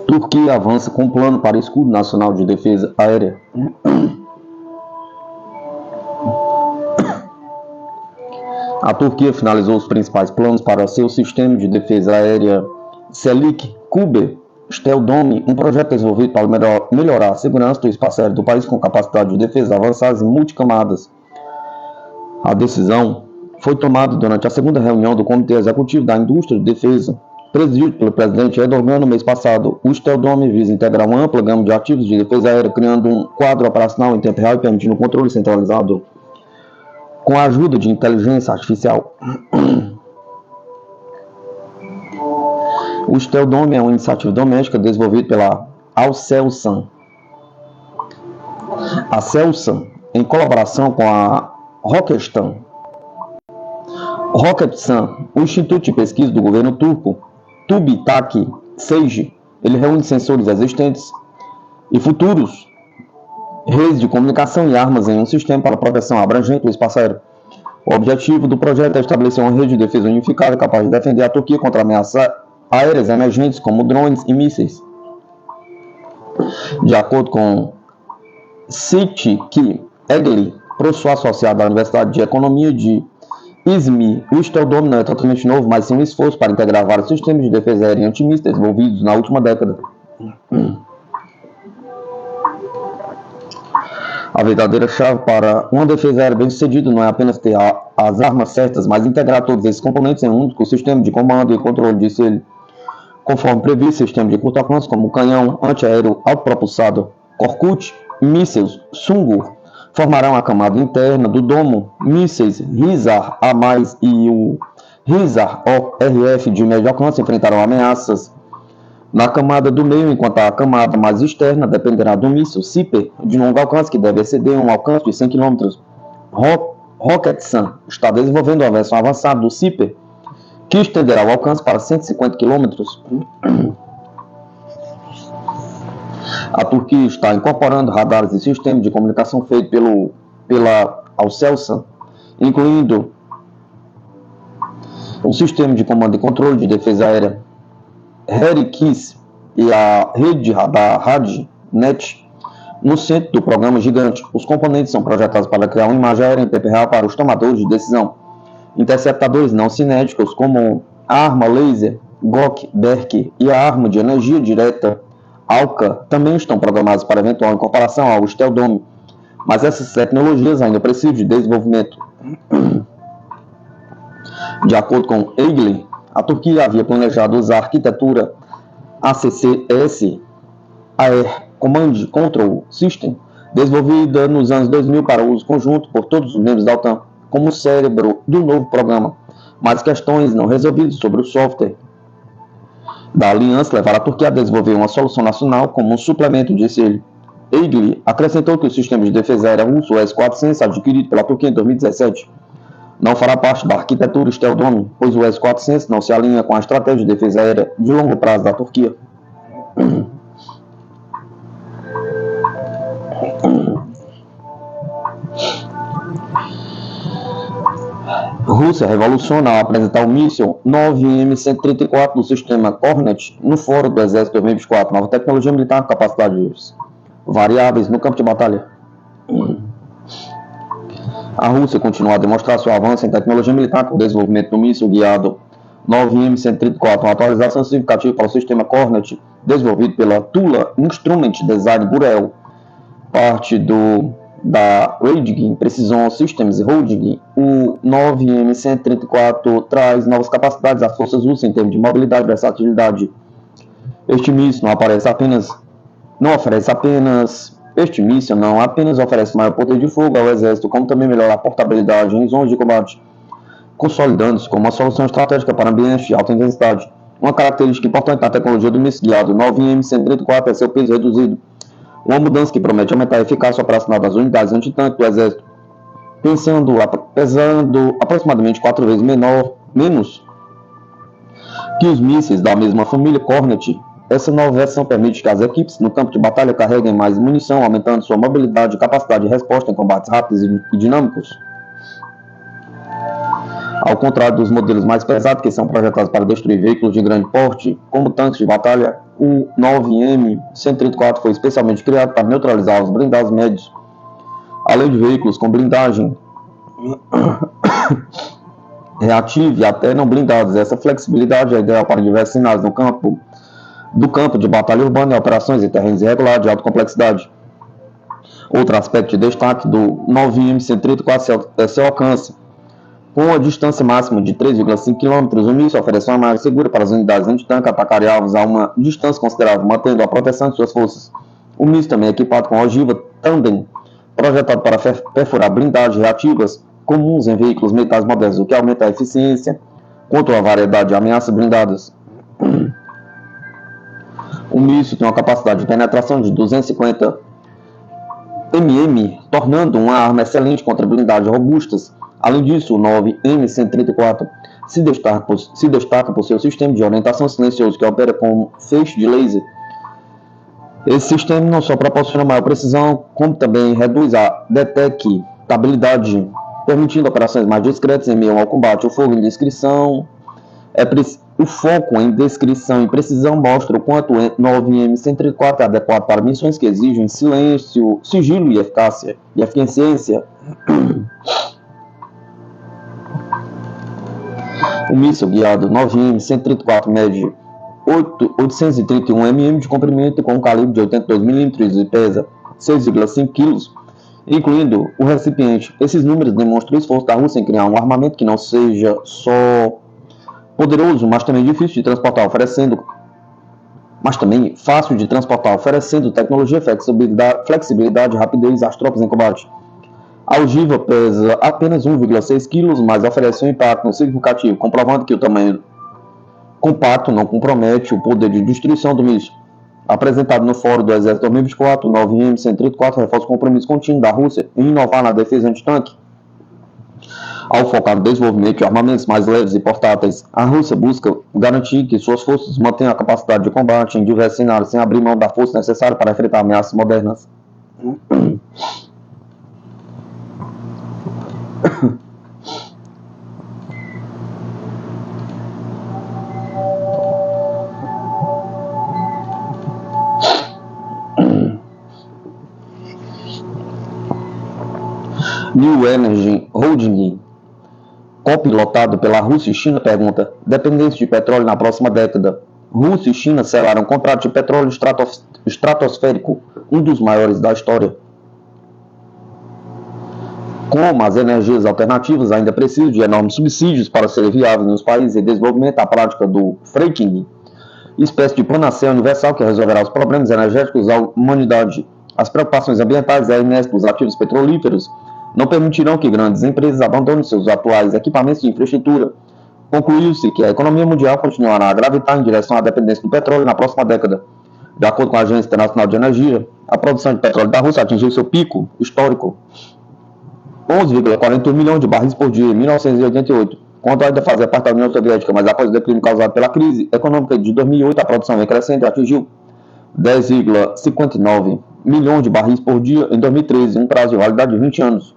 Turquia avança com plano para escudo nacional de defesa aérea. A Turquia finalizou os principais planos para seu sistema de defesa aérea Çelik Kuvvet Stealth Dome, um projeto desenvolvido para melhorar a segurança do espaço aéreo do país com capacidade de defesa avançadas e multicamadas. A decisão foi tomada durante a segunda reunião do Comitê Executivo da Indústria de Defesa, presidido pelo presidente Erdogan no mês passado. O Stealth Dome visa integrar uma ampla gama de ativos de defesa aérea, criando um quadro operacional em tempo real e permitindo um controle centralizado com a ajuda de inteligência artificial. O Stealth Dome é uma iniciativa doméstica desenvolvida pela Aselsan. A Aselsan, em colaboração com a Roketsan, o Instituto de Pesquisa do governo turco, TÜBİTAK SEICI, ele reúne sensores existentes e futuros, redes de comunicação e armas em um sistema para proteção abrangente do espaço aéreo. O objetivo do projeto é estabelecer uma rede de defesa unificada capaz de defender a Turquia contra ameaças aéreas emergentes como drones e mísseis. De acordo com Siti Egli, professor associado à Universidade de Economia de Izmir, o Stealth Dome não é totalmente novo, mas sim um esforço para integrar vários sistemas de defesa aérea antimísseis desenvolvidos na última década. A verdadeira chave para uma defesa aérea bem-sucedida não é apenas ter as armas certas, mas integrar todos esses componentes em um único sistema de comando e controle, disse ele. Conforme previsto, sistemas de curto alcance como o canhão antiaéreo autopropulsado Korkut, mísseis Sungur, formarão a camada interna do domo, mísseis Hisar-A+, e o Hisar-ORF de médio alcance enfrentarão ameaças na camada do meio, enquanto a camada mais externa dependerá do míssil Siper de longo alcance, que deve exceder um alcance de 100 km. Roketsan está desenvolvendo uma versão avançada do Siper, que estenderá o alcance para 150 km. A Turquia está incorporando radares e sistemas de comunicação feitos pela Aselsan, incluindo o sistema de comando e controle de defesa aérea Herikis e a rede de radar RadNet no centro do programa gigante. Os componentes são projetados para criar uma imagem aérea em tempo real para os tomadores de decisão. Interceptadores não cinéticos como a arma laser Gok-Berk e a arma de energia direta Alka também estão programados para eventual incorporação ao Stealth Dome, mas essas tecnologias ainda precisam de desenvolvimento. De acordo com Egli, a Turquia havia planejado usar a arquitetura ACCS, Air Command Control System, desenvolvida nos anos 2000 para uso conjunto por todos os membros da OTAN, como cérebro do novo programa, mas questões não resolvidas sobre o software da aliança levaram a Turquia a desenvolver uma solução nacional como um suplemento, disse ele. Egli acrescentou que o sistema de defesa aérea russo, o S-400, adquirido pela Turquia em 2017, não fará parte da arquitetura Stealth Dome, pois o S-400 não se alinha com a estratégia de defesa aérea de longo prazo da Turquia. Rússia revoluciona ao apresentar o míssil 9M-134 do sistema Kornet no Fórum do Exército 2024, nova tecnologia militar com capacidades variáveis no campo de batalha. A Rússia continua a demonstrar seu avanço em tecnologia militar com o desenvolvimento do míssil guiado 9M-134, uma atualização significativa para o sistema Kornet, desenvolvido pela Tula Instrument Design Bureau, parte da Raiding Precision Systems Holding. O 9M-134 traz novas capacidades às forças russas em termos de mobilidade e versatilidade. Este míssil não apenas oferece maior poder de fogo ao exército, como também melhora a portabilidade em zonas de combate, consolidando-se como uma solução estratégica para ambientes de alta intensidade. Uma característica importante na tecnologia do míssil guiado 9M-134 é seu peso reduzido, uma mudança que promete aumentar a eficácia operacional das unidades antitanque do exército. pesando aproximadamente 4 vezes menos que os mísseis da mesma família Hornet. Essa nova versão permite que as equipes no campo de batalha carreguem mais munição, aumentando sua mobilidade e capacidade de resposta em combates rápidos e dinâmicos. Ao contrário dos modelos mais pesados, que são projetados para destruir veículos de grande porte, como tanques de batalha, o 9M-134 foi especialmente criado para neutralizar os blindados médios, além de veículos com blindagem reativa e até não blindados. Essa flexibilidade é ideal para diversos cenários do campo de batalha urbana e operações em terrenos irregulares de alta complexidade. Outro aspecto de destaque do 9M-134 é seu alcance. Com a distância máxima de 3,5 km, o míssil oferece uma margem segura para as unidades antitanque atacarem alvos a uma distância considerável, mantendo a proteção de suas forças. O míssil também é equipado com ogiva tandem, projetado para perfurar blindagens reativas comuns em veículos militares modernos, o que aumenta a eficiência contra a variedade de ameaças blindadas. O míssil tem uma capacidade de penetração de 250 mm, tornando uma arma excelente contra blindagens robustas. Além disso, o 9M-134 se destaca por seu sistema de orientação silencioso, que opera com feixe de laser. Esse sistema não só proporciona maior precisão, como também reduz a detectabilidade, permitindo operações mais discretas em meio ao combate. O foco em descrição e precisão mostra o quanto o 9M-134 é adequado para missões que exigem silêncio, sigilo e eficiência. O míssil guiado 9M-134 mede 831 mm de comprimento com um calibre de 82 mm e pesa 6,5 kg, incluindo o recipiente. Esses números demonstram o esforço da Rússia em criar um armamento que não seja só poderoso, mas também difícil de transportar, fácil de transportar, oferecendo tecnologia, flexibilidade e rapidez às tropas em combate. A ogiva pesa apenas 1,6 kg, mas oferece um impacto significativo, comprovando que o tamanho compacto não compromete o poder de destruição do míssil. Apresentado no Fórum do Exército 2024, o 9M-134 reforça o compromisso contínuo da Rússia em inovar na defesa antitanque. Ao focar no desenvolvimento de armamentos mais leves e portáteis, a Rússia busca garantir que suas forças mantenham a capacidade de combate em diversos cenários, sem abrir mão da força necessária para enfrentar ameaças modernas. New Energy Holding, copilotado pela Rússia e China, pergunta: dependência de petróleo na próxima década. Rússia e China selaram um contrato de petróleo estratosférico, um dos maiores da história. Como as energias alternativas ainda precisam de enormes subsídios para serem viáveis nos países em desenvolvimento, a prática do fracking, espécie de panaceia universal que resolverá os problemas energéticos da humanidade. As preocupações ambientais e a inércia dos ativos petrolíferos não permitirão que grandes empresas abandonem seus atuais equipamentos de infraestrutura. Concluiu-se que a economia mundial continuará a gravitar em direção à dependência do petróleo na próxima década. De acordo com a Agência Internacional de Energia, a produção de petróleo da Rússia atingiu seu pico histórico, 11,41 milhões de barris por dia em 1988, quando ainda fazia parte da União Soviética, mas após o declínio causado pela crise econômica de 2008, a produção vem crescendo e atingiu 10,59 milhões de barris por dia em 2013, um prazo de validade de 20 anos.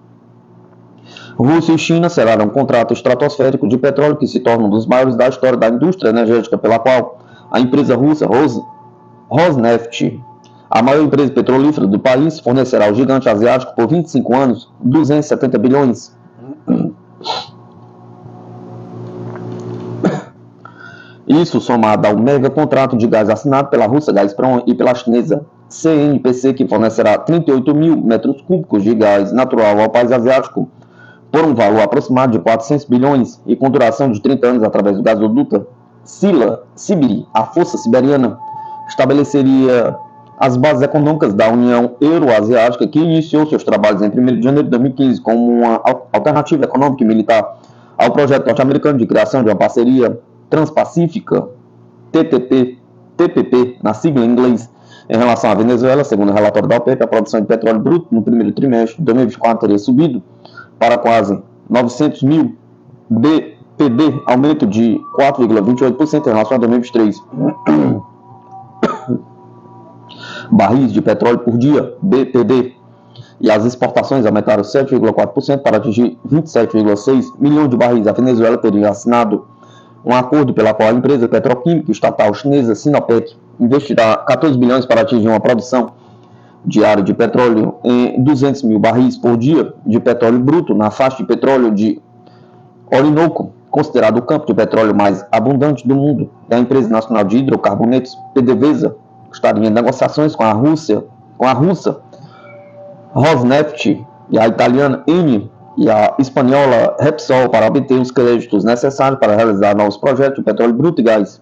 Rússia e China selaram um contrato estratosférico de petróleo que se torna um dos maiores da história da indústria energética, pela qual a empresa russa Rosneft, a maior empresa petrolífera do país, fornecerá ao gigante asiático por 25 anos 270 bilhões. Isso somado ao mega contrato de gás assinado pela Rússia Gazprom e pela chinesa CNPC, que fornecerá 38 mil metros cúbicos de gás natural ao país asiático por um valor aproximado de 400 bilhões e com duração de 30 anos através do gasoduto Sibiri, a Força Siberiana, estabeleceria as bases econômicas da União Euroasiática, que iniciou seus trabalhos em 1º de janeiro de 2015 como uma alternativa econômica e militar ao projeto norte-americano de criação de uma parceria transpacífica, TPP, na sigla em inglês. Em relação à Venezuela, segundo o relatório da OPEP, a produção de petróleo bruto no primeiro trimestre de 2024 teria subido para quase 900 mil BPD, aumento de 4,28% em relação a 2023. Barris de petróleo por dia, BPD, e as exportações aumentaram 7,4% para atingir 27,6 milhões de barris. A Venezuela teria assinado um acordo pela qual a empresa petroquímica estatal chinesa Sinopec investirá 14 bilhões para atingir uma produção diária de petróleo em 200 mil barris por dia de petróleo bruto na faixa de petróleo de Orinoco, considerado o campo de petróleo mais abundante do mundo. A empresa nacional de hidrocarbonetos, PDVSA, estaria em negociações com a russa Rosneft e a italiana Eni e a espanhola Repsol para obter os créditos necessários para realizar novos projetos de petróleo bruto e gás,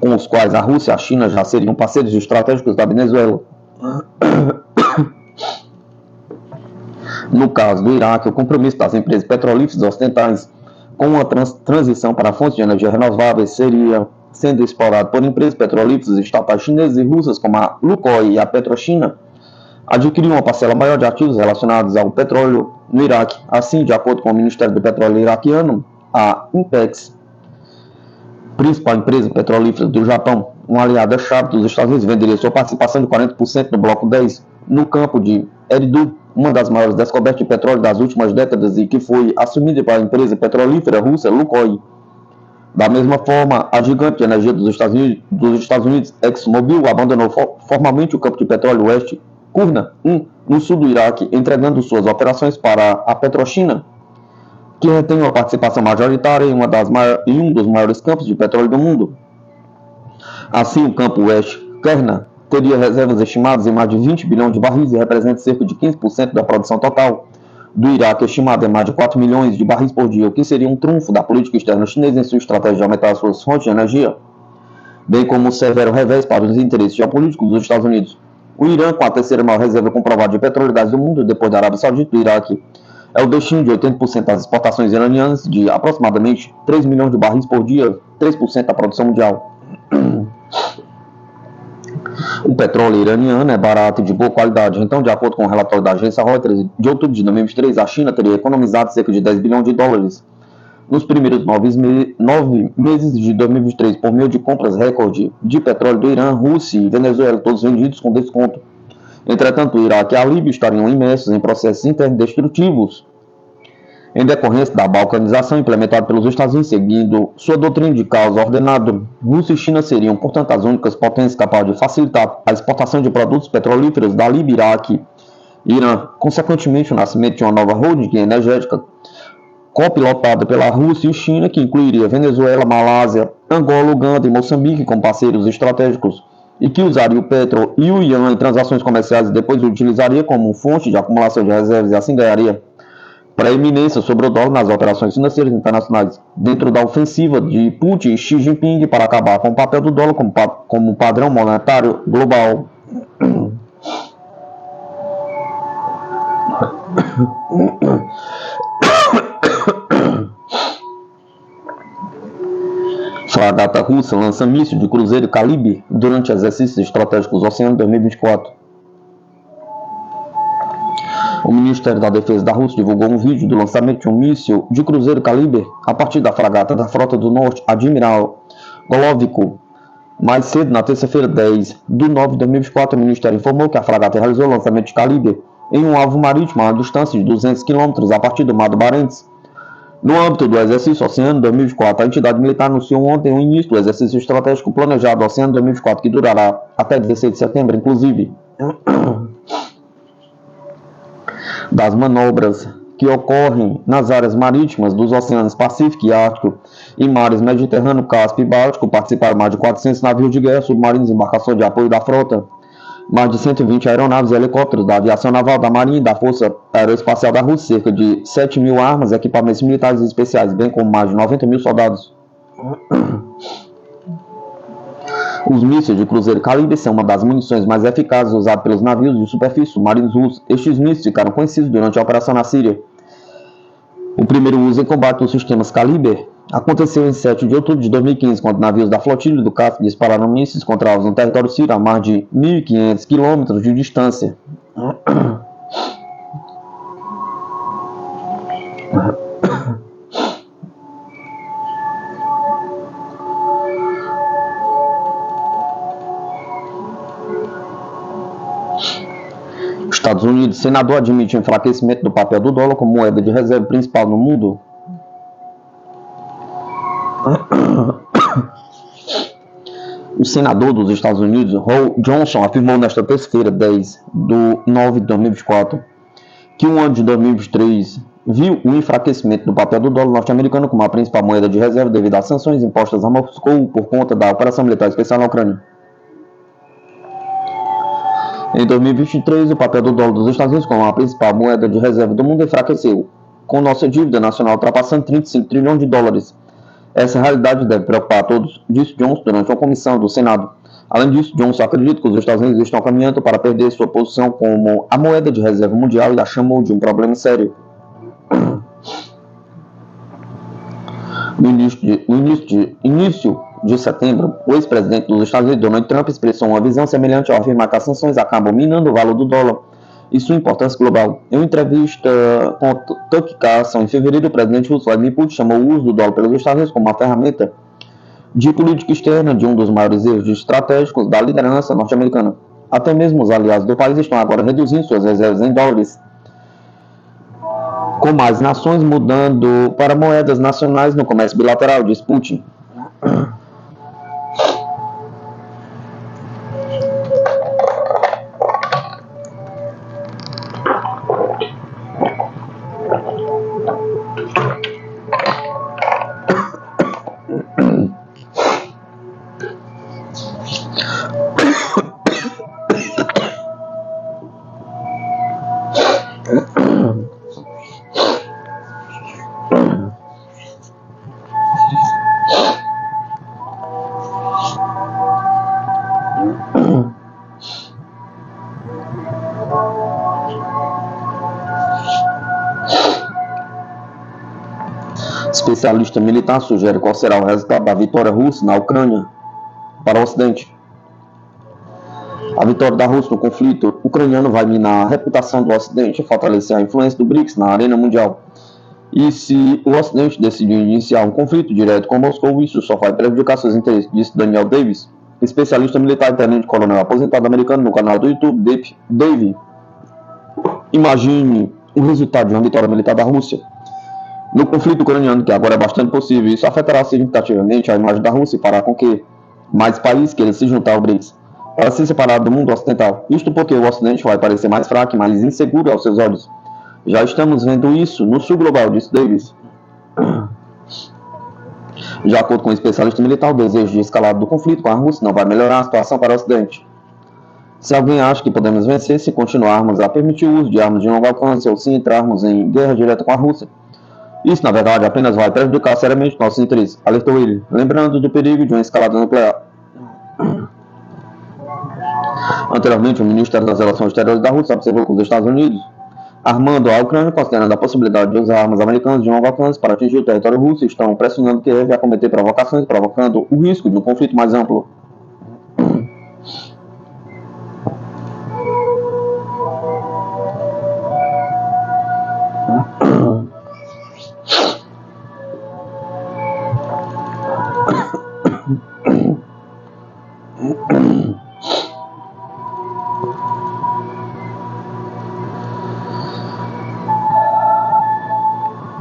com os quais a Rússia e a China já seriam parceiros estratégicos da Venezuela. No caso do Iraque, o compromisso das empresas petrolíferas ocidentais com uma transição para fontes de energia renováveis seria sendo explorado por empresas petrolíferas estatais chinesas e russas como a Lukoil e a PetroChina, adquiriu uma parcela maior de ativos relacionados ao petróleo no Iraque. Assim, de acordo com o Ministério do Petróleo iraquiano, a INPEX, principal empresa petrolífera do Japão, uma aliada-chave dos Estados Unidos, venderia sua participação de 40% no Bloco 10 no campo de Eridu, uma das maiores descobertas de petróleo das últimas décadas e que foi assumida pela empresa petrolífera russa Lukoil. Da mesma forma, a gigante de energia dos Estados Unidos ExxonMobil, abandonou formalmente o campo de petróleo West Kurna 1, no sul do Iraque, entregando suas operações para a PetroChina, que retém uma participação majoritária em um dos maiores campos de petróleo do mundo. Assim, o campo West Kurna teria reservas estimadas em mais de 20 bilhões de barris e representa cerca de 15% da produção total do Iraque, estimada em mais de 4 milhões de barris por dia, o que seria um trunfo da política externa chinesa em sua estratégia de aumentar suas fontes de energia, bem como um severo revés para os interesses geopolíticos dos Estados Unidos. O Irã, com a terceira maior reserva comprovada de petróleo e gás do mundo, depois da Arábia Saudita e do Iraque, é o destino de 80% das exportações iranianas, de aproximadamente 3 milhões de barris por dia, 3% da produção mundial. O petróleo iraniano é barato e de boa qualidade. Então, de acordo com o relatório da agência Reuters, de outubro de 2023, a China teria economizado cerca de 10 bilhões de dólares nos primeiros 9 meses de 2023 por meio de compras recorde de petróleo do Irã, Rússia e Venezuela, todos vendidos com desconto. Entretanto, o Iraque e a Líbia estariam imersos em processos internos destrutivos em decorrência da balcanização implementada pelos Estados Unidos, seguindo sua doutrina de caos ordenado. Rússia e China seriam, portanto, as únicas potências capazes de facilitar a exportação de produtos petrolíferos da Líbia, Iraque e Irã. Consequentemente, o nascimento de uma nova holding energética copilotada pela Rússia e China, que incluiria Venezuela, Malásia, Angola, Uganda e Moçambique como parceiros estratégicos, e que usaria o petróleo e o ian em transações comerciais e depois o utilizaria como fonte de acumulação de reservas e assim ganharia preeminência sobre o dólar nas operações financeiras internacionais, dentro da ofensiva de Putin e Xi Jinping para acabar com o papel do dólar como padrão monetário global. Fragata russa lança míssil de cruzeiro Calibre durante exercícios estratégicos Oceano 2024. O Ministério da Defesa da Rússia divulgou um vídeo do lançamento de um míssil de cruzeiro Calibre a partir da fragata da Frota do Norte Admiral Golovko. Mais cedo, na terça-feira, 10 de nove de 2024, o Ministério informou que a fragata realizou o lançamento de Calibre em um alvo marítimo a uma distância de 200 km a partir do Mar do Barents. No âmbito do exercício Oceano 2024, a entidade militar anunciou ontem o início do exercício estratégico planejado Oceano 2024, que durará até 16 de setembro, inclusive das manobras que ocorrem nas áreas marítimas dos oceanos Pacífico e Ártico e mares Mediterrâneo, Cáspio e Báltico. Participaram mais de 400 navios de guerra, submarinos e embarcações de apoio da frota, mais de 120 aeronaves e helicópteros da aviação naval, da Marinha e da Força Aeroespacial da Rússia, cerca de 7 mil armas, equipamentos militares especiais, bem como mais de 90 mil soldados. Os mísseis de cruzeiro Calibre são uma das munições mais eficazes usadas pelos navios de superfície submarinos russos. Estes mísseis ficaram conhecidos durante a operação na Síria. O primeiro uso em combate dos sistemas Calibre aconteceu em 7 de outubro de 2015, quando navios da flotilha do Cáspio dispararam mísseis contra alvos no território sírio a mais de 1.500 km de distância. Estados Unidos, senador admite enfraquecimento do papel do dólar como moeda de reserva principal no mundo. O senador dos Estados Unidos, Ron Johnson, afirmou nesta terça-feira, 10/9/2024, que o ano de 2023 viu o enfraquecimento do papel do dólar norte-americano como a principal moeda de reserva devido às sanções impostas a Moscou por conta da operação militar especial na Ucrânia. Em 2023, o papel do dólar dos Estados Unidos como a principal moeda de reserva do mundo enfraqueceu, com nossa dívida nacional ultrapassando 35 trilhões de dólares. Essa realidade deve preocupar a todos, disse Johnson durante uma comissão do Senado. Além disso, Johnson acredita que os Estados Unidos estão caminhando para perder sua posição como a moeda de reserva mundial e a chamou de um problema sério. No início de setembro, o ex-presidente dos Estados Unidos, Donald Trump, expressou uma visão semelhante ao afirmar que as sanções acabam minando o valor do dólar e sua importância global. Em uma entrevista com Tucker Carlson, em fevereiro, o presidente russo Vladimir Putin chamou o uso do dólar pelos Estados Unidos como uma ferramenta de política externa de um dos maiores erros estratégicos da liderança norte-americana. Até mesmo os aliados do país estão agora reduzindo suas reservas em dólares, com mais nações mudando para moedas nacionais no comércio bilateral, diz Putin. Especialista militar sugere qual será o resultado da vitória russa na Ucrânia para o Ocidente. A vitória da Rússia no conflito ucraniano vai minar a reputação do Ocidente e fortalecer a influência do BRICS na arena mundial. E se o Ocidente decidir iniciar um conflito direto com Moscou, isso só vai prejudicar seus interesses, disse Daniel Davis, especialista militar e tenente-coronel aposentado americano no canal do YouTube Dave. Imagine o resultado de uma vitória militar da Rússia no conflito ucraniano, que agora é bastante possível. Isso afetará significativamente a imagem da Rússia e fará com que mais países queiram se juntar ao BRICS para se separar do mundo ocidental. Isto porque o Ocidente vai parecer mais fraco e mais inseguro aos seus olhos. Já estamos vendo isso no sul global, disse Davis. De acordo com o especialista militar, o desejo de escalada do conflito com a Rússia não vai melhorar a situação para o Ocidente. Se alguém acha que podemos vencer se continuarmos a permitir o uso de armas de longo alcance ou se entrarmos em guerra direta com a Rússia, isso, na verdade, apenas vai prejudicar seriamente nossos interesses, alertou ele, lembrando do perigo de uma escalada nuclear. Anteriormente, o Ministério das Relações Exteriores da Rússia observou que os Estados Unidos, armando a Ucrânia, considerando a possibilidade de usar armas americanas de longo alcance para atingir o território russo, estão pressionando Kiev a cometer provocações, provocando o risco de um conflito mais amplo.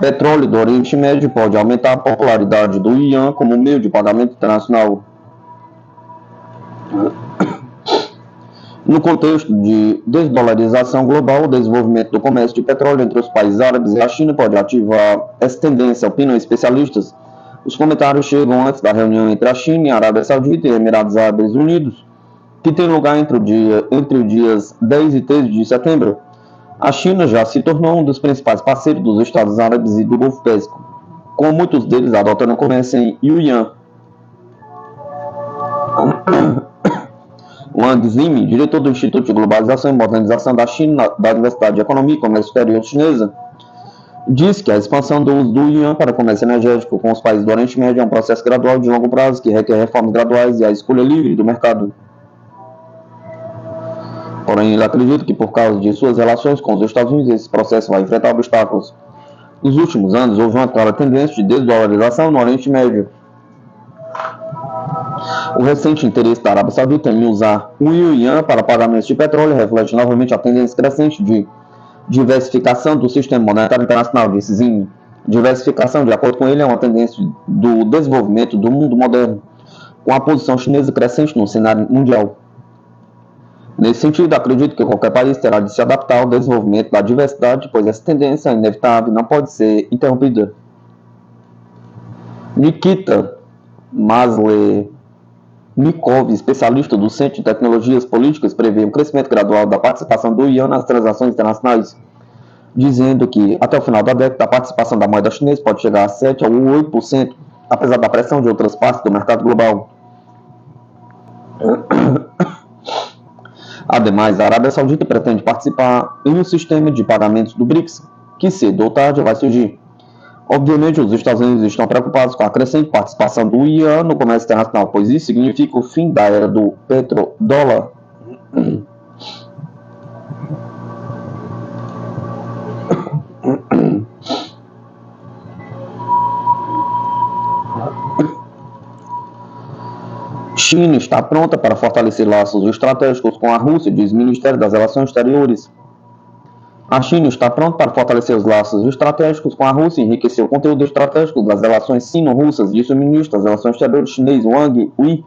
Petróleo do Oriente Médio pode aumentar a popularidade do yuan como meio de pagamento internacional. No contexto de desdolarização global, o desenvolvimento do comércio de petróleo entre os países árabes e a China pode ativar essa tendência, opinam especialistas. Os comentários chegam antes da reunião entre a China e a Arábia Saudita e Emirados Árabes Unidos, que tem lugar entre os dias 10 e 13 de setembro. A China já se tornou um dos principais parceiros dos Estados Árabes e do Golfo Pérsico, com muitos deles adotando o comércio em yuan. Wang Zimi, diretor do Instituto de Globalização e Modernização da China, da Universidade de Economia e Comércio Exterior Chinesa, disse que a expansão do uso do yuan para o comércio energético com os países do Oriente Médio é um processo gradual de longo prazo que requer reformas graduais e a escolha livre do mercado. Porém, ele acredita que por causa de suas relações com os Estados Unidos, esse processo vai enfrentar obstáculos. Nos últimos anos, houve uma clara tendência de desvalorização no Oriente Médio. O recente interesse da Arábia Saudita em usar o yuan para pagamentos de petróleo reflete novamente a tendência crescente de diversificação do sistema monetário internacional, disse Zinn. Diversificação, de acordo com ele, é uma tendência do desenvolvimento do mundo moderno, com a posição chinesa crescente no cenário mundial. Nesse sentido, acredito que qualquer país terá de se adaptar ao desenvolvimento da diversidade, pois essa tendência é inevitável e não pode ser interrompida. Nikita Maslenikov, especialista do Centro de Tecnologias Políticas, prevê um crescimento gradual da participação do yuan nas transações internacionais, dizendo que até o final da década a participação da moeda chinesa pode chegar a 7 ou 8%, apesar da pressão de outras partes do mercado global. Ademais, a Arábia Saudita pretende participar em um sistema de pagamentos do BRICS, que cedo ou tarde vai surgir. Obviamente, os Estados Unidos estão preocupados com a crescente participação do yuan no comércio internacional, pois isso significa o fim da era do petrodólar. China está pronta para fortalecer laços estratégicos com a Rússia, diz o Ministério das Relações Exteriores. A China está pronta para fortalecer os laços estratégicos com a Rússia e enriquecer o conteúdo estratégico das relações sino-russas, disse o ministro das Relações Exteriores chinês Wang Yi.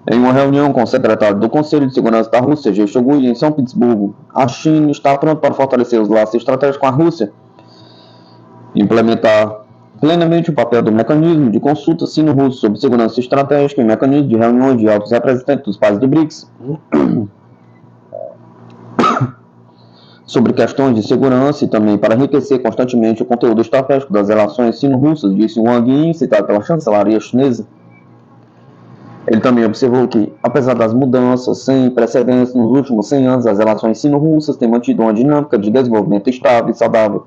Em uma reunião com o secretário do Conselho de Segurança da Rússia, Sergei Shoigu, em São Petersburgo, a China está pronta para fortalecer os laços estratégicos com a Rússia, implementar plenamente o papel do mecanismo de consulta sino-russo sobre segurança estratégica e mecanismo de reuniões de altos representantes dos países do BRICS sobre questões de segurança e também para enriquecer constantemente o conteúdo estratégico das relações sino-russas, disse Wang Yi, citado pela chancelaria chinesa. Ele também observou que, apesar das mudanças sem precedentes nos últimos 100 anos, as relações sino-russas têm mantido uma dinâmica de desenvolvimento estável e saudável.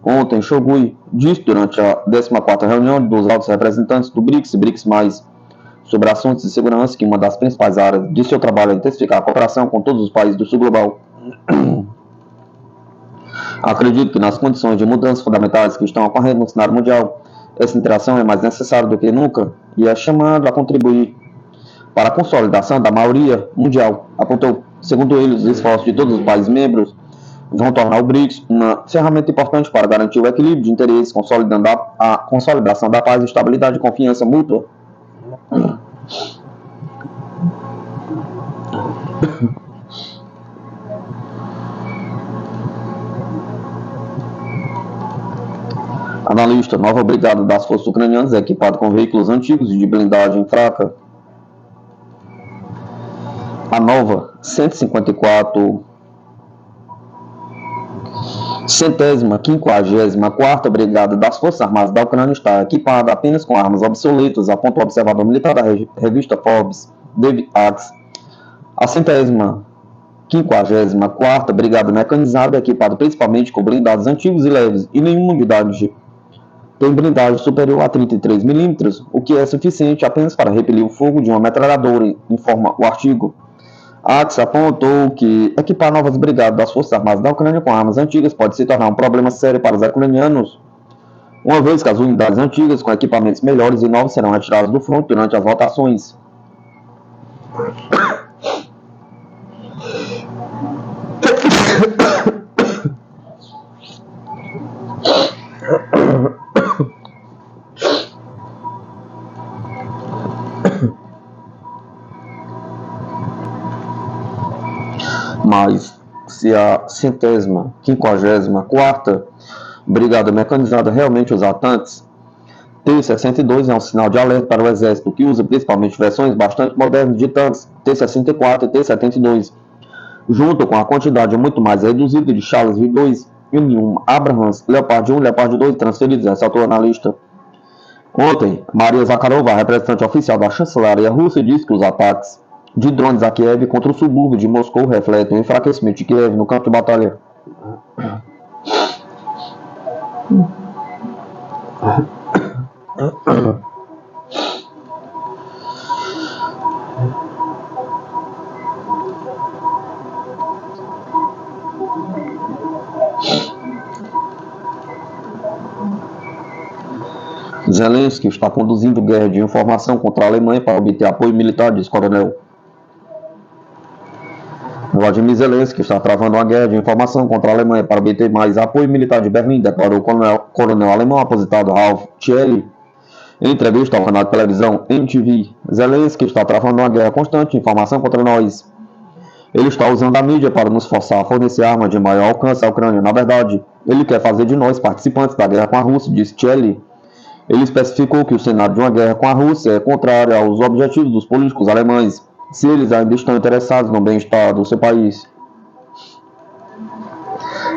Ontem, Shoigu disse durante a 14ª reunião dos altos representantes do BRICS e BRICS+, sobre assuntos de segurança, que uma das principais áreas de seu trabalho é intensificar a cooperação com todos os países do sul global. Acredito que nas condições de mudanças fundamentais que estão ocorrendo no cenário mundial, essa interação é mais necessária do que nunca e é chamada a contribuir para a consolidação da maioria mundial. Apontou, segundo ele, os esforços de todos os países membros vão tornar o BRICS uma ferramenta importante para garantir o equilíbrio de interesses, consolidando a consolidação da paz, estabilidade e confiança mútua. Analista, nova brigada das forças ucranianas é equipada com veículos antigos e de blindagem fraca. A nova 154ª Brigada das Forças Armadas da Ucrânia está equipada apenas com armas obsoletas, apontou o observador militar da revista Forbes, David Axe. A 154ª Brigada Mecanizada é equipada principalmente com blindados antigos e leves, e nenhuma unidade tem blindagem superior a 33 mm, o que é suficiente apenas para repelir o fogo de uma metralhadora, informa o artigo. Axe apontou que equipar novas brigadas das Forças Armadas da Ucrânia com armas antigas pode se tornar um problema sério para os ucranianos, uma vez que as unidades antigas com equipamentos melhores e novos serão retiradas do fronte durante as votações. Mas se a 154ª Brigada Mecanizada realmente usar tanques, T-62 é um sinal de alerta para o Exército, que usa principalmente versões bastante modernas de tanques T-64 e T-72, junto com a quantidade muito mais reduzida de Charles V2 e um Abrams Leopard 1 e Leopard 2 transferidos, ressaltou o analista. Ontem, Maria Zakharova, representante oficial da chancelaria russa, disse que os ataques de drones a Kiev contra o subúrbio de Moscou refletem o enfraquecimento de Kiev no campo de batalha. Zelensky está conduzindo guerra de informação contra a Alemanha para obter apoio militar, diz coronel. Vladimir Zelensky está travando uma guerra de informação contra a Alemanha para obter mais apoio militar de Berlim, declarou o coronel alemão aposentado Ralf Thiele em entrevista ao canal de televisão MTV. Zelensky está travando uma guerra constante de informação contra nós. Ele está usando a mídia para nos forçar a fornecer armas de maior alcance à Ucrânia. Na verdade, ele quer fazer de nós participantes da guerra com a Rússia, disse Thiele. Ele especificou que o cenário de uma guerra com a Rússia é contrário aos objetivos dos políticos alemães, se eles ainda estão interessados no bem-estar do seu país.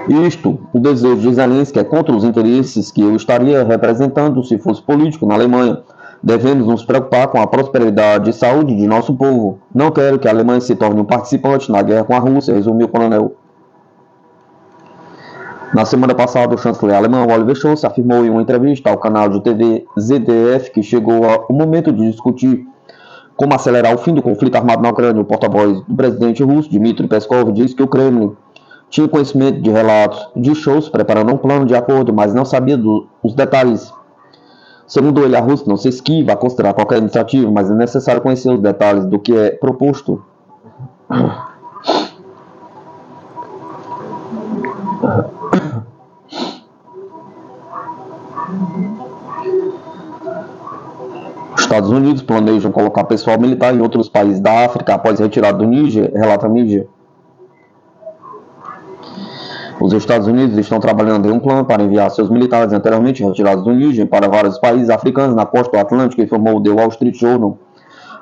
Isto, o desejo de Zelensky é contra os interesses que eu estaria representando se fosse político na Alemanha. Devemos nos preocupar com a prosperidade e saúde de nosso povo. Não quero que a Alemanha se torne um participante na guerra com a Rússia, resumiu o coronel. Na semana passada, o chanceler alemão Oliver Scholz afirmou em uma entrevista ao canal de TV ZDF que chegou o momento de discutir como acelerar o fim do conflito armado na Ucrânia. O porta-voz do presidente russo, Dmitry Peskov, disse que o Kremlin tinha conhecimento de relatos de Scholz preparando um plano de acordo, mas não sabia os detalhes. Segundo ele, a Rússia não se esquiva a considerar qualquer iniciativa, mas é necessário conhecer os detalhes do que é proposto. Os Estados Unidos planejam colocar pessoal militar em outros países da África após retirada do Níger, relata a mídia. Os Estados Unidos estão trabalhando em um plano para enviar seus militares anteriormente retirados do Níger para vários países africanos na costa atlântica, informou o The Wall Street Journal,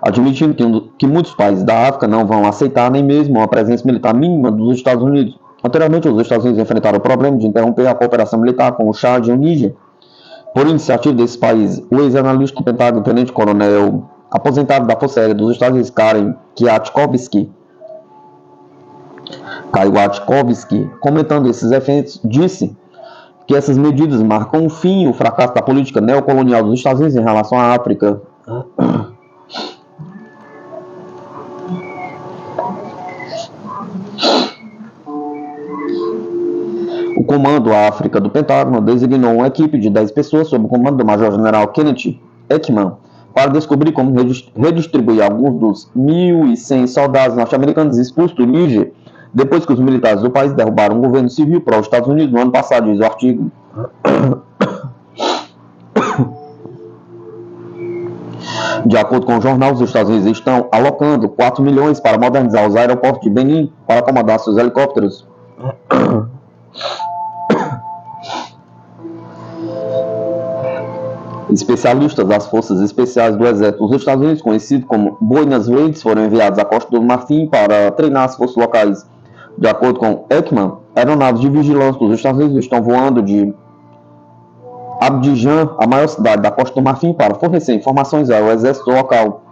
admitindo que muitos países da África não vão aceitar nem mesmo a presença militar mínima dos Estados Unidos. Anteriormente, os Estados Unidos enfrentaram o problema de interromper a cooperação militar com o Chad e o Níger. Por iniciativa desses países, o ex-analista do Pentágono, tenente-coronel aposentado da Força Aérea dos Estados Unidos, Karen Kwiatkowski, comentando esses eventos, disse que essas medidas marcam o fim e o fracasso da política neocolonial dos Estados Unidos em relação à África. O Comando África do Pentágono designou uma equipe de 10 pessoas sob o comando do Major-General Kenneth Ekman para descobrir como redistribuir alguns dos 1.100 soldados norte-americanos expulsos do Níger depois que os militares do país derrubaram um governo civil para os Estados Unidos no ano passado, diz o artigo. De acordo com o jornal, os Estados Unidos estão alocando 4 milhões para modernizar os aeroportos de Benin para acomodar seus helicópteros. Especialistas das Forças Especiais do Exército dos Estados Unidos, conhecidos como Boinas Raids, foram enviados à Costa do Marfim para treinar as forças locais. De acordo com Ekman, aeronaves de vigilância dos Estados Unidos estão voando de Abidjan, a maior cidade da Costa do Marfim, para fornecer informações ao exército local.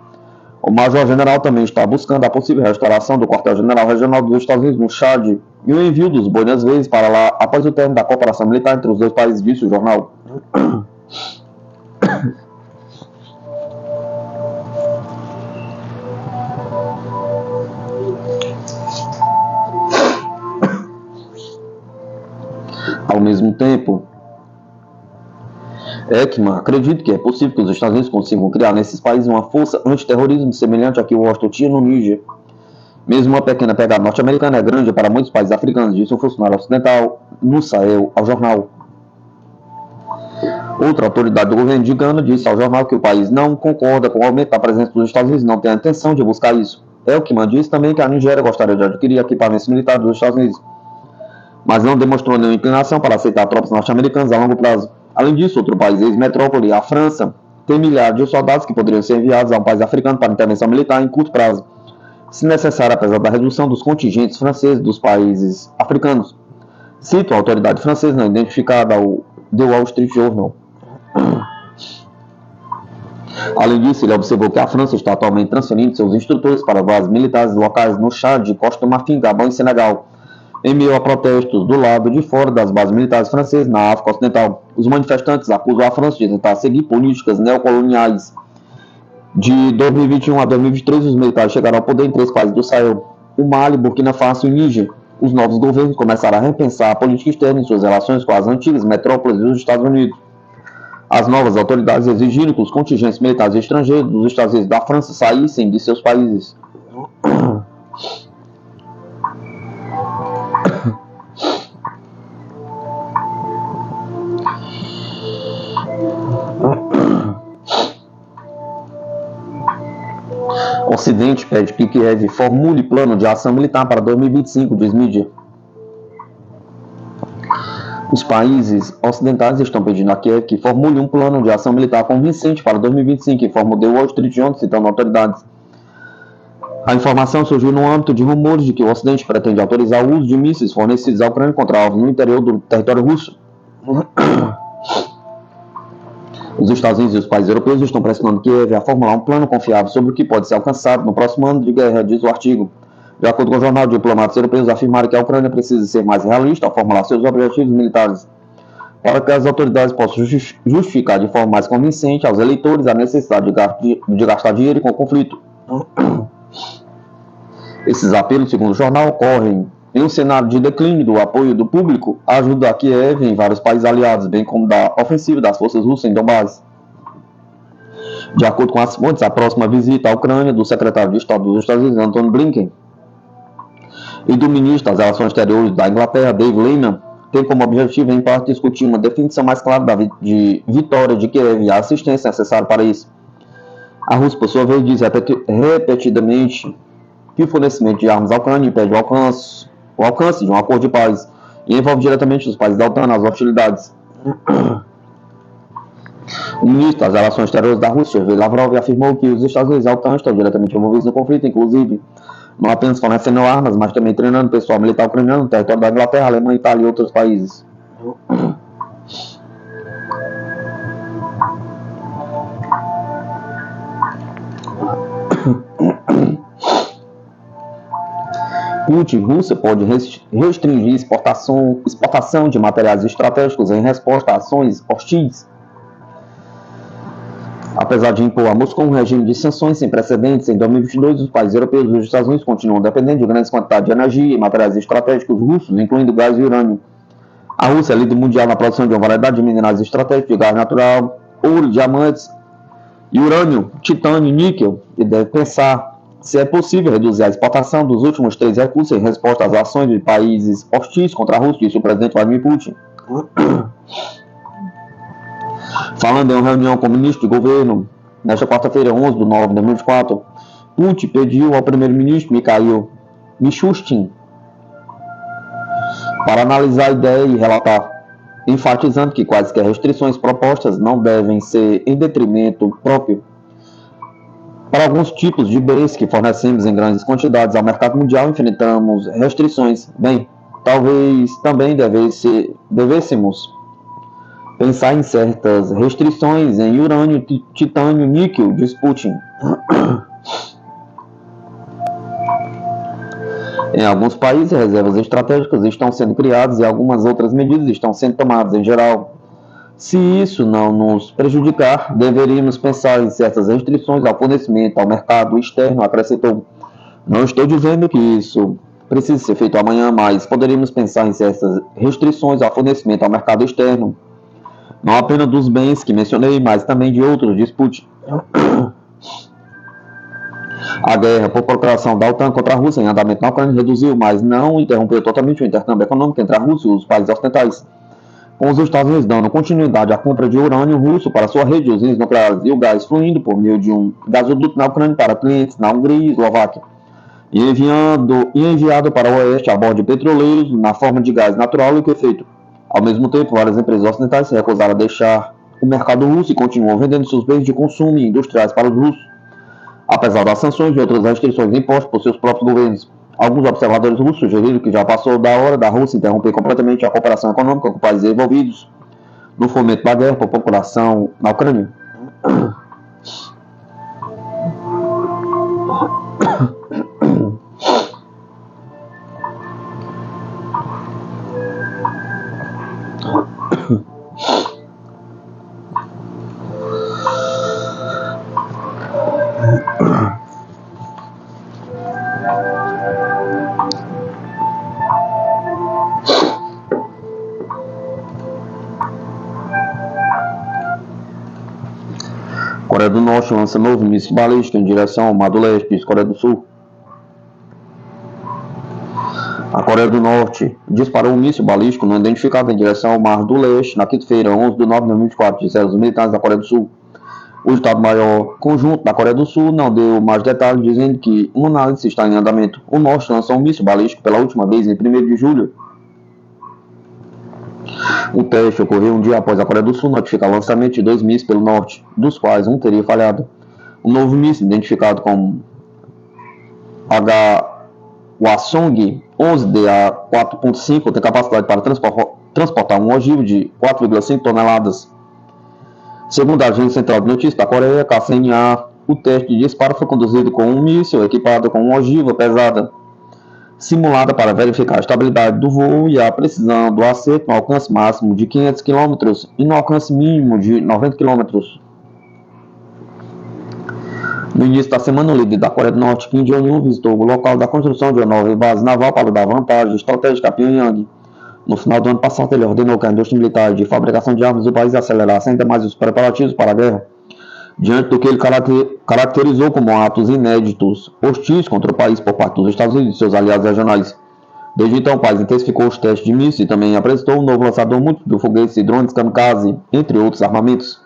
O Major-General também está buscando a possível restauração do quartel-general regional dos Estados Unidos no Chad e o envio dos Boinas Raids para lá após o término da cooperação militar entre os dois países, disse o jornal. Ao mesmo tempo, Ekman acredita que é possível que os Estados Unidos consigam criar nesses países uma força antiterrorismo semelhante à que Washington tinha no Níger. Mesmo uma pequena pegada norte-americana é grande para muitos países africanos, disse um funcionário ocidental no Sahel ao jornal. Outra autoridade do governo de Gana disse ao jornal que o país não concorda com o aumento da presença dos Estados Unidos e não tem a intenção de buscar isso. Ekman disse também que a Nigéria gostaria de adquirir equipamentos militares dos Estados Unidos, mas não demonstrou nenhuma inclinação para aceitar tropas norte-americanas a longo prazo. Além disso, outro país ex-metrópole, a França, tem milhares de soldados que poderiam ser enviados a um país africano para intervenção militar em curto prazo, se necessário, apesar da redução dos contingentes franceses dos países africanos. Cito a autoridade francesa não identificada ao The Wall Street Journal. Além disso, ele observou que a França está atualmente transferindo seus instrutores para bases militares locais no Chad, Costa do Marfim, Gabão e Senegal, em meio a protestos do lado de fora das bases militares francesas na África Ocidental. Os manifestantes acusam a França de tentar seguir políticas neocoloniais. De 2021 a 2023, os militares chegaram ao poder em 3 países do Sahel, o Mali, Burkina Faso e Níger. Os novos governos começaram a repensar a política externa em suas relações com as antigas metrópoles dos Estados Unidos. As novas autoridades exigiram que os contingentes militares estrangeiros dos Estados Unidos e da França saíssem de seus países. O Ocidente pede que Kiev formule plano de ação militar para 2025, diz mídia. Os países ocidentais estão pedindo a Kiev que formule um plano de ação militar convincente para 2025, informou The Wall Street Journal, citando autoridades. A informação surgiu no âmbito de rumores de que o Ocidente pretende autorizar o uso de mísseis fornecidos à Ucrânia contra alvos no interior do território russo. Os Estados Unidos e os países europeus estão pressionando Kiev a formular um plano confiável sobre o que pode ser alcançado no próximo ano de guerra, diz o artigo. De acordo com o jornal, diplomatas europeus afirmaram que a Ucrânia precisa ser mais realista ao formular seus objetivos militares, para que as autoridades possam justificar de forma mais convincente aos eleitores a necessidade de gastar dinheiro com o conflito. Esses apelos, segundo o jornal, ocorrem em um cenário de declínio do apoio do público à ajuda a Kiev em vários países aliados, bem como da ofensiva das forças russas em Donbass. De acordo com as fontes, a próxima visita à Ucrânia do secretário de Estado dos Estados Unidos, Antony Blinken, e do ministro das Relações Exteriores da Inglaterra, Dave Lehman, tem como objetivo, em parte, discutir uma definição mais clara de vitória de Kiev e a assistência necessária para isso. A Rússia, por sua vez, diz repetidamente que o fornecimento de armas à Ucrânia impede o alcance de um acordo de paz e envolve diretamente os países da OTAN nas hostilidades. O ministro das Relações Exteriores da Rússia, Sergei Lavrov, afirmou que os Estados Unidos e a OTAN estão diretamente envolvidos no conflito, inclusive não apenas fornecendo armas, mas também treinando pessoal militar ucraniano no território da Inglaterra, Alemanha, Itália e outros países. Putin, Rússia pode restringir exportação de materiais estratégicos em resposta a ações hostis. Apesar de impor a Moscou um regime de sanções sem precedentes, em 2022 os países europeus e os Estados Unidos continuam dependendo de grandes quantidades de energia e materiais estratégicos russos, incluindo gás e urânio. A Rússia é líder mundial na produção de uma variedade de minerais estratégicos de gás natural, ouro, diamantes e urânio, titânio e níquel, e deve pensar se é possível reduzir a exportação dos últimos 3 recursos em resposta às ações de países hostis contra a Rússia, disse o presidente Vladimir Putin. Falando em uma reunião com o ministro de governo, nesta quarta-feira, 11/9/2024, Putin pediu ao primeiro-ministro Mikhail Mishustin para analisar a ideia e relatar, enfatizando que quaisquer restrições propostas não devem ser em detrimento próprio. Para alguns tipos de bens que fornecemos em grandes quantidades ao mercado mundial, enfrentamos restrições. Bem, talvez também devêssemos pensar em certas restrições em urânio, titânio, níquel, diz Putin. Em alguns países, reservas estratégicas estão sendo criadas e algumas outras medidas estão sendo tomadas em geral. Se isso não nos prejudicar, deveríamos pensar em certas restrições ao fornecimento ao mercado externo, acrescentou. Não estou dizendo que isso precisa ser feito amanhã, mas poderíamos pensar em certas restrições ao fornecimento ao mercado externo. Não apenas dos bens que mencionei, mas também de outros, diz Putin. A guerra por procuração da OTAN contra a Rússia em andamento na Ucrânia reduziu, mas não interrompeu totalmente o intercâmbio econômico entre a Rússia e os países ocidentais, com os Estados Unidos dando continuidade à compra de urânio russo para sua rede de usinas nucleares e o gás fluindo por meio de um gasoduto na Ucrânia para clientes na Hungria e Eslováquia, e enviado para o oeste a bordo de petroleiros na forma de gás natural liquefeito. Ao mesmo tempo, várias empresas ocidentais se recusaram a deixar o mercado russo e continuam vendendo seus bens de consumo e industriais para os russos, apesar das sanções e outras restrições impostas por seus próprios governos. Alguns observadores russos sugeriram que já passou da hora da Rússia interromper completamente a cooperação econômica com países envolvidos no fomento da guerra por procuração na Ucrânia. Coreia do Norte lança novo míssil balístico em direção ao Mar do Leste, diz Coreia do Sul. A Coreia do Norte disparou um míssil balístico não identificado em direção ao Mar do Leste na quinta-feira, 11 de nove de 2024, disseram os militares da Coreia do Sul. O Estado-Maior Conjunto da Coreia do Sul não deu mais detalhes, dizendo que uma análise está em andamento. O Norte lançou um míssil balístico pela última vez em 1º de julho. O teste ocorreu um dia após a Coreia do Sul notificar o lançamento de 2 mísseis pelo Norte, dos quais um teria falhado. O novo míssil, identificado como Hwasong 11DA 4.5, tem capacidade para transportar um ogivo de 4,5 toneladas. Segundo a Agência Central de Notícias da Coreia, KCNA, o teste de disparo foi conduzido com um míssil equipado com uma ogiva pesada, simulada para verificar a estabilidade do voo e a precisão do acerto no alcance máximo de 500 km e no alcance mínimo de 90 km. No início da semana, o líder da Coreia do Norte, Kim Jong-un, visitou o local da construção de uma nova base naval para dar vantagem estratégica a Pyongyang. No final do ano passado, ele ordenou que a indústria militar de fabricação de armas do país acelerasse ainda mais os preparativos para a guerra, diante do que ele caracterizou como atos inéditos, hostis contra o país por parte dos Estados Unidos e seus aliados regionais. Desde então, o país intensificou os testes de mísseis e também apresentou um novo lançador múltiplo de foguetes e drones kamikaze, entre outros armamentos.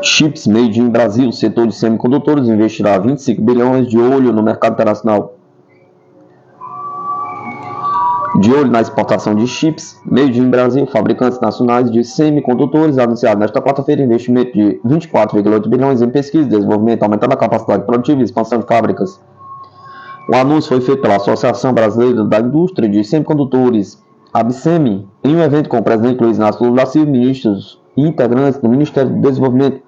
Chips Made in Brasil, setor de semicondutores investirá 25 bilhões de olho no mercado internacional. De olho na exportação de chips Made in Brasil, fabricantes nacionais de semicondutores anunciaram nesta quarta-feira investimento de 24,8 bilhões em pesquisa e desenvolvimento, aumentando a capacidade produtiva e expansão de fábricas. O anúncio foi feito pela Associação Brasileira da Indústria de Semicondutores, ABSEMI, em um evento com o presidente Luiz Inácio Lula da Silva, ministros e integrantes do Ministério do Desenvolvimento,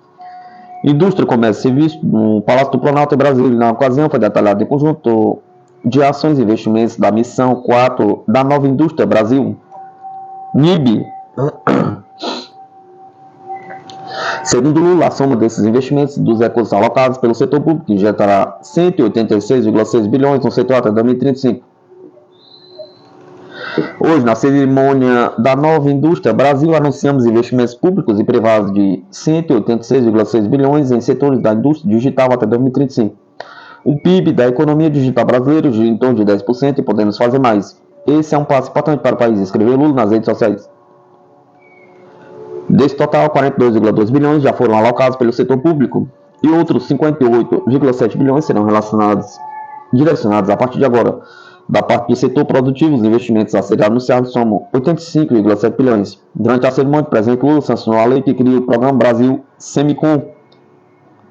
Indústria, Comércio e Serviços no Palácio do Planalto em Brasília. Na ocasião, foi detalhado em conjunto de ações e investimentos da Missão 4 da Nova Indústria Brasil, NIB. Segundo Lula, a soma desses investimentos dos recursos alocados pelo setor público injetará 186,6 bilhões no setor até 2035. Hoje, na cerimônia da Nova Indústria Brasil, anunciamos investimentos públicos e privados de 186,6 bilhões em setores da indústria digital até 2035. O PIB da economia digital brasileira gira em torno de 10% e podemos fazer mais. Esse é um passo importante para o país, escreveu Lula nas redes sociais. Desse total, 42,2 bilhões já foram alocados pelo setor público e outros 58,7 bilhões serão direcionados a partir de agora. Da parte do setor produtivo, os investimentos a serem anunciados somam 85,7 bilhões. Durante a cerimônia, o presidente Lula sancionou a lei que cria o Programa Brasil Semicon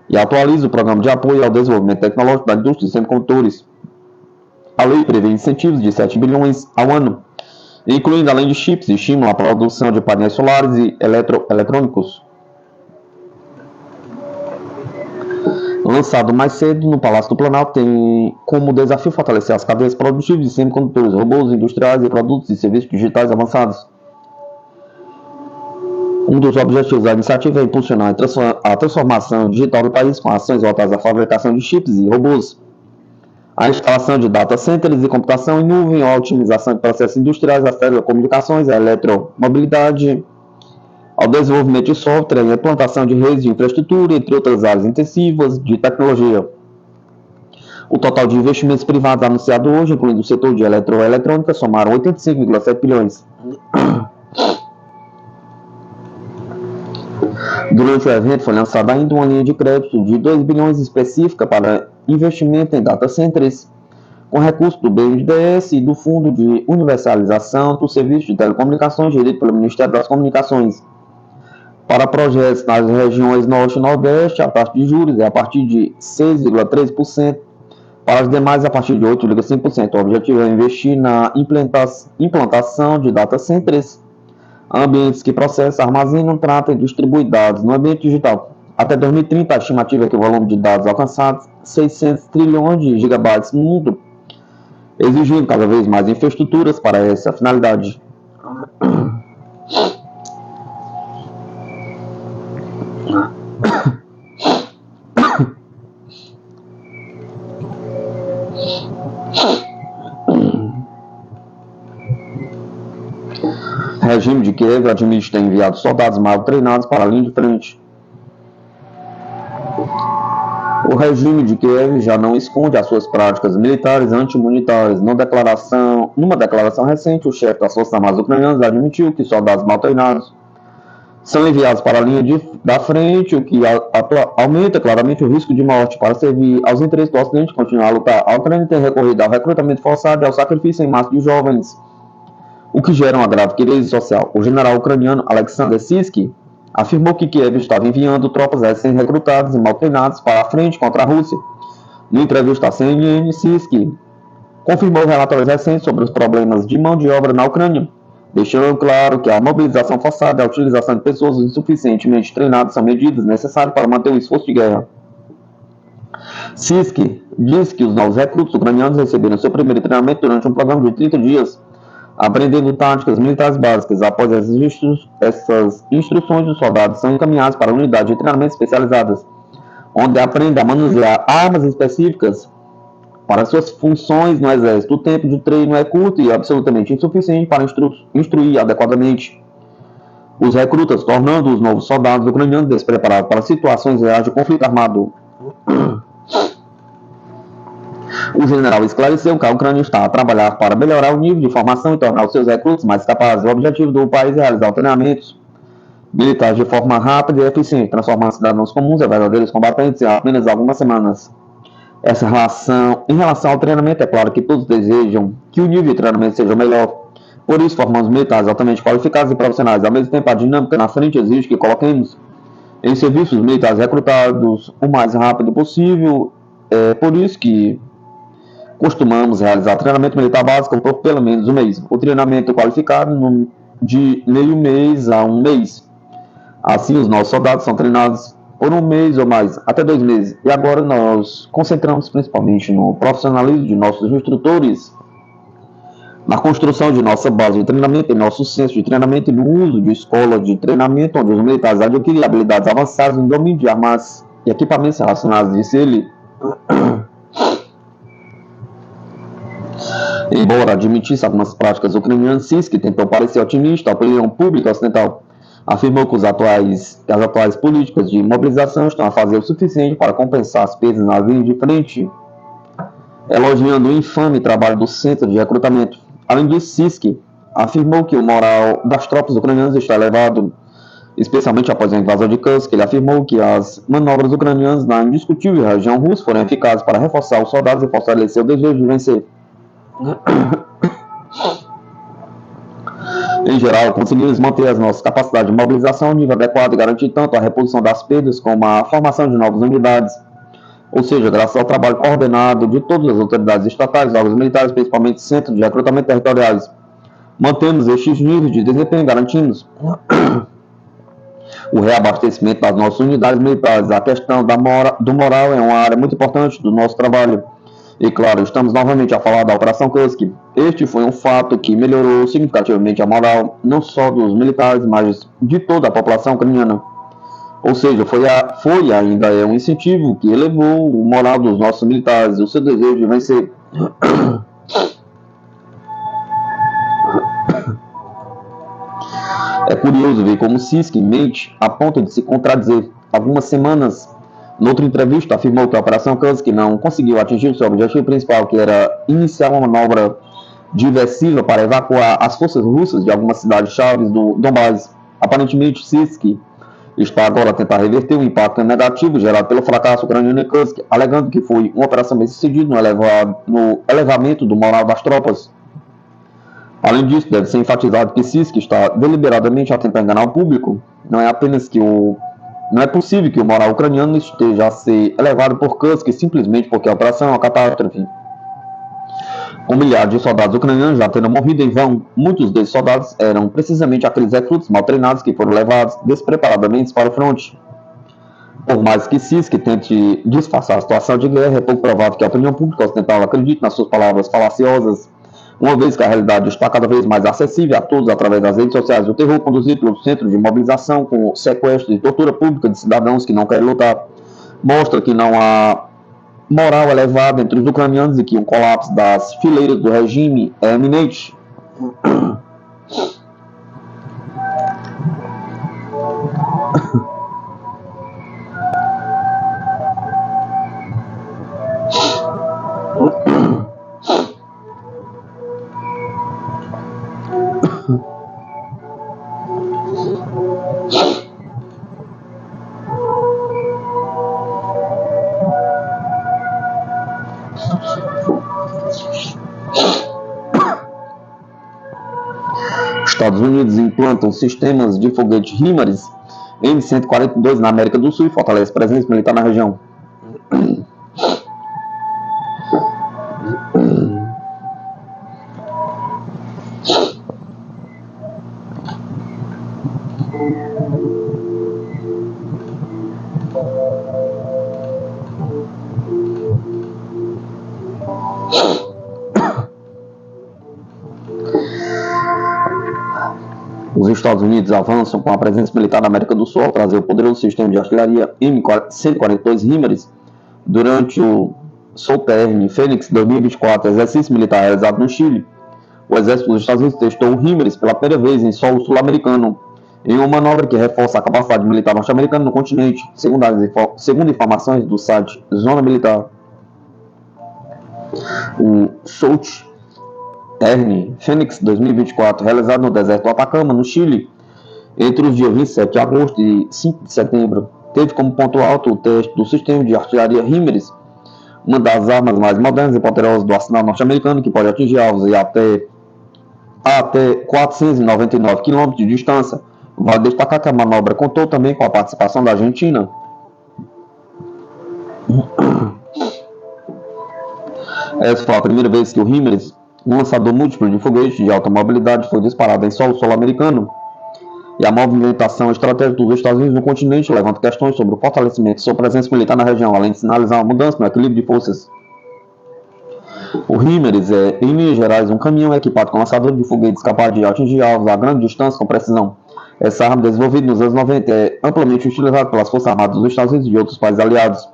e atualiza o Programa de Apoio ao Desenvolvimento Tecnológico da Indústria de Semicondutores. A lei prevê incentivos de 7 bilhões ao ano, incluindo, além de chips, estímulo à produção de painéis solares e eletrônicos. Lançado mais cedo no Palácio do Planalto, tem como desafio fortalecer as cadeias produtivas de semicondutores, robôs industriais e produtos e serviços digitais avançados. Um dos objetivos da iniciativa é impulsionar a transformação digital do país com ações voltadas à fabricação de chips e robôs, a instalação de data centers e computação em nuvem, a otimização de processos industriais, as telecomunicações, a eletromobilidade, ao desenvolvimento de software e a implantação de redes de infraestrutura, entre outras áreas intensivas de tecnologia. O total de investimentos privados anunciado hoje, incluindo o setor de eletroeletrônica, somaram 85,7 bilhões. Durante o evento foi lançada ainda uma linha de crédito de 2 bilhões específica para investimento em data centers, com recursos do BNDES e do Fundo de Universalização do Serviço de Telecomunicações, gerido pelo Ministério das Comunicações. Para projetos nas regiões Norte e Nordeste, a taxa de juros é a partir de 6,3%. Para as demais, a partir de 8,5%. O objetivo é investir na implantação de data centers, ambientes que processam, armazenam, tratam e distribuem dados no ambiente digital. Até 2030, a estimativa é que o volume de dados alcançasse 600 trilhões de gigabytes no mundo, exigindo cada vez mais infraestruturas para essa finalidade. O regime de Kiev admite ter enviado soldados mal treinados para a linha de frente. O regime de Kiev já não esconde as suas práticas militares anti-comunitárias. Numa declaração recente, o chefe das Forças Armadas ucranianas admitiu que soldados mal treinados são enviados para a linha da frente, o que aumenta claramente o risco de morte. Para servir aos interesses do Ocidente e continuar a lutar, a Ucrânia tem recorrido ao recrutamento forçado e ao sacrifício em massa de jovens, o que gera uma grave crise social. O general ucraniano Alexander Syrskyi afirmou que Kiev estava enviando tropas recém-recrutadas e mal treinadas para a frente contra a Rússia. No entrevista à CNN, Syrskyi confirmou relatórios recentes sobre os problemas de mão de obra na Ucrânia, deixando claro que a mobilização forçada e a utilização de pessoas insuficientemente treinadas são medidas necessárias para manter o esforço de guerra. Syrskyi disse que os novos recrutos ucranianos receberam seu primeiro treinamento durante um programa de 30 dias, aprendendo táticas militares básicas. Após essas instruções, os soldados são encaminhados para unidades de treinamento especializadas, onde aprendem a manusear armas específicas para suas funções no exército. O tempo de treino é curto e absolutamente insuficiente para instruir adequadamente os recrutas, tornando os novos soldados ucranianos despreparados para situações reais de conflito armado. O general esclareceu que a Ucrânia está a trabalhar para melhorar o nível de formação e tornar os seus recrutos mais capazes. O objetivo do país é realizar treinamentos militares de forma rápida e eficiente, transformar cidadãos comuns em verdadeiros combatentes em apenas algumas semanas. Em relação ao treinamento, é claro que todos desejam que o nível de treinamento seja melhor. Por isso, formamos militares altamente qualificados e profissionais. Ao mesmo tempo, a dinâmica na frente exige que coloquemos em serviço os militares recrutados o mais rápido possível. É por isso que costumamos realizar treinamento militar básico por pelo menos um mês. O treinamento qualificado de meio mês a um mês. Assim, os nossos soldados são treinados por um mês ou mais, até 2 meses. E agora nós concentramos principalmente no profissionalismo de nossos instrutores, na construção de nossa base de treinamento, em nosso centro de treinamento e no uso de escola de treinamento, onde os militares adquirem habilidades avançadas no domínio de armas e equipamentos relacionados, disse ele. Embora admitisse algumas práticas ucranianas, Syrskyi tentou parecer otimista à opinião pública ocidental. Afirmou que as atuais políticas de mobilização estão a fazer o suficiente para compensar as perdas na linha de frente, elogiando o infame trabalho do centro de recrutamento. Além disso, Syrskyi afirmou que o moral das tropas ucranianas está elevado, especialmente após a invasão de Kursk. Ele afirmou que as manobras ucranianas na indiscutível região russa foram eficazes para reforçar os soldados e fortalecer o desejo de vencer. Em geral, conseguimos manter as nossas capacidades de mobilização a nível adequado e garantir tanto a reposição das perdas como a formação de novas unidades. Ou seja, graças ao trabalho coordenado de todas as autoridades estatais, órgãos militares, principalmente centros de recrutamento territoriais, mantemos estes níveis de desempenho, garantindo o reabastecimento das nossas unidades militares. A questão do moral é uma área muito importante do nosso trabalho. E claro, estamos novamente a falar da Operação Kursk. Este foi um fato que melhorou significativamente a moral, não só dos militares, mas de toda a população ucraniana. Ou seja, foi e ainda é um incentivo que elevou o moral dos nossos militares e o seu desejo de vencer. É curioso ver como Syrskyi mente a ponto de se contradizer. Algumas semanas, noutra entrevista, afirmou que a Operação Kursk não conseguiu atingir o seu objetivo principal, que era iniciar uma manobra diversiva para evacuar as forças russas de algumas cidades-chave do Donbás. Aparentemente, Syrskyi está agora a tentar reverter o impacto negativo gerado pelo fracasso ucraniano em Kursk, alegando que foi uma operação bem-sucedida no elevamento do moral das tropas. Além disso, deve ser enfatizado que Syrskyi está deliberadamente a tentar enganar o público. Não é apenas que o Não é possível que o moral ucraniano esteja a ser elevado por Kursk simplesmente porque a operação é uma catástrofe. Com milhares de soldados ucranianos já tendo morrido em vão, muitos desses soldados eram precisamente aqueles recrutas mal treinados que foram levados despreparadamente para o fronte. Por mais que Sisk tente disfarçar a situação de guerra, é pouco provável que a opinião pública ocidental acredite nas suas palavras falaciosas, uma vez que a realidade está cada vez mais acessível a todos através das redes sociais. O terror conduzido pelo centro de mobilização com sequestro e tortura pública de cidadãos que não querem lutar mostra que não há moral elevada entre os ucranianos e que um colapso das fileiras do regime é iminente. Estados Unidos implantam sistemas de foguete HIMARS M142 na América do Sul e fortalece presença militar na região. Os Estados Unidos avançam com a presença militar na América do Sul ao trazer o poderoso sistema de artilharia M142 HIMARS durante o Southern Phoenix 2024, exercício militar realizado no Chile. O exército dos Estados Unidos testou o HIMARS pela primeira vez em solo sul-americano, em uma manobra que reforça a capacidade militar norte-americana no continente, segundo informações do site Zona Militar. O Southern Phoenix 2024, realizado no deserto do Atacama, no Chile, entre os dias 27 de agosto e 5 de setembro, teve como ponto alto o teste do sistema de artilharia HIMARS, uma das armas mais modernas e poderosas do arsenal norte-americano, que pode atingir alvos e até 499 km de distância. Vale destacar que a manobra contou também com a participação da Argentina. Essa foi a primeira vez que o HIMARS, um lançador múltiplo de foguetes de alta mobilidade, foi disparado em solo sul-americano. E a movimentação estratégica dos Estados Unidos no continente levanta questões sobre o fortalecimento de sua presença militar na região, além de sinalizar uma mudança no equilíbrio de forças. O HIMARS é, em linhas gerais, um caminhão equipado com lançador de foguetes capaz de atingir alvos a grande distância com precisão. Essa arma, desenvolvida nos anos 90, é amplamente utilizada pelas Forças Armadas dos Estados Unidos e de outros países aliados.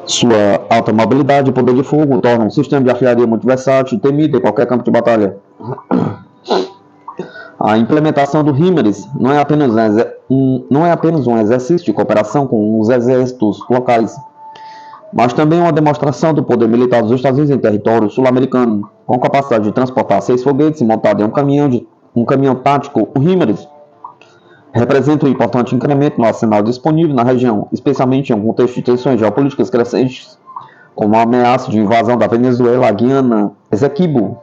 Sua alta mobilidade e poder de fogo tornam um sistema de artilharia muito versátil e temido em qualquer campo de batalha. A implementação do HIMARS não é apenas um exercício de cooperação com os exércitos locais, mas também uma demonstração do poder militar dos Estados Unidos em território sul-americano, com capacidade de transportar 6 foguetes e montado em um caminhão tático. O HIMARS representa um importante incremento no arsenal disponível na região, especialmente em um contexto de tensões geopolíticas crescentes, como a ameaça de invasão da Venezuela, a Guiana, Essequibo.